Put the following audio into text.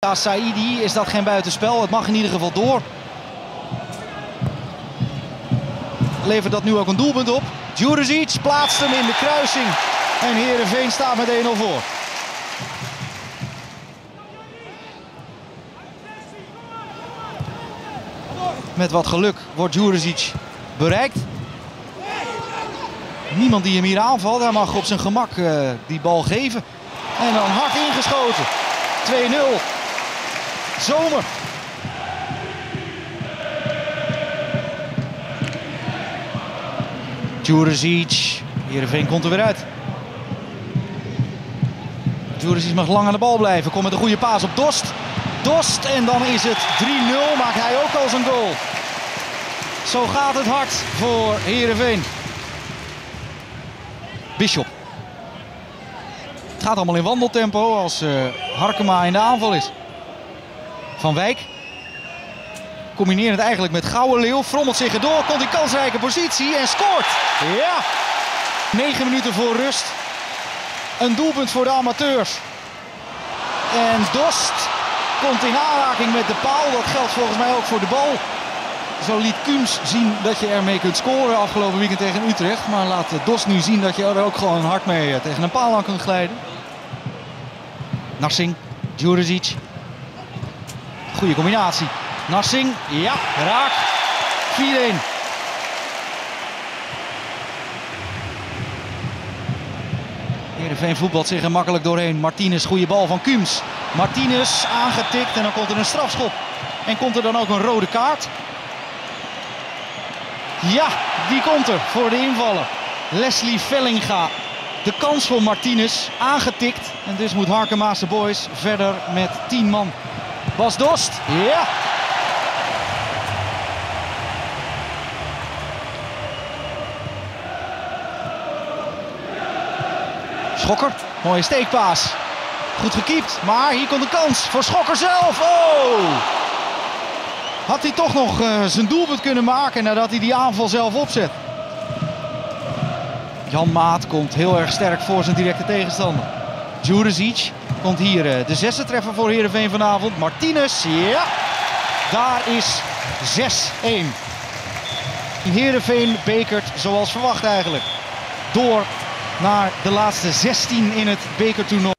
Saidi is dat geen buitenspel. Het mag in ieder geval door. Levert dat nu ook een doelpunt op. Djuricic plaatst hem in de kruising. En Heerenveen staat met 1-0 voor. Met wat geluk wordt Djuricic bereikt. Niemand die hem hier aanvalt. Hij mag op zijn gemak die bal geven. En dan hard ingeschoten. 2-0. Zomer. Djuricic. Heerenveen komt er weer uit. Djuricic mag lang aan de bal blijven. Komt met een goede paas op Dost. Dost en dan is het 3-0. Maakt hij ook al zijn goal. Zo gaat het hard voor Heerenveen. Bisschop. Het gaat allemaal in wandeltempo als Harkema in de aanval is. Van Wijk. Combineert het eigenlijk met Gouwenleeuw. Frommelt zich erdoor. Komt in kansrijke positie en scoort. Ja. 9 minuten voor rust. Een doelpunt voor de amateurs. En Dost komt in aanraking met de paal. Dat geldt volgens mij ook voor de bal. Zo liet Kums zien dat je ermee kunt scoren afgelopen weekend tegen Utrecht. Maar laat Dost nu zien dat je er ook gewoon hard mee tegen een paal aan kunt glijden. Narsing, Djuricic. Goede combinatie. Narsing, ja, raak. 4-1. Heerenveen voetbalt zich er makkelijk doorheen. Martinez, goede bal van Kums. Martinez aangetikt en dan komt er een strafschop. En komt er dan ook een rode kaart? Ja, die komt er voor de invaller. Leslie Vellinga. De kans voor Martinez aangetikt. En dus moet Harkema's de boys verder met 10 man. Bas Dost, ja. Schokker, mooie steekpaas. Goed gekiept, maar hier komt de kans voor Schokker zelf. Oh! Had hij toch nog zijn doelpunt kunnen maken nadat hij die aanval zelf opzet. Jan Maat komt heel erg sterk voor zijn directe tegenstander. Djuricic komt hier de 6e treffer voor Heerenveen vanavond. Martinez, ja, daar is 6-1. Heerenveen bekert zoals verwacht eigenlijk. Door naar de laatste 16 in het bekertoernooi.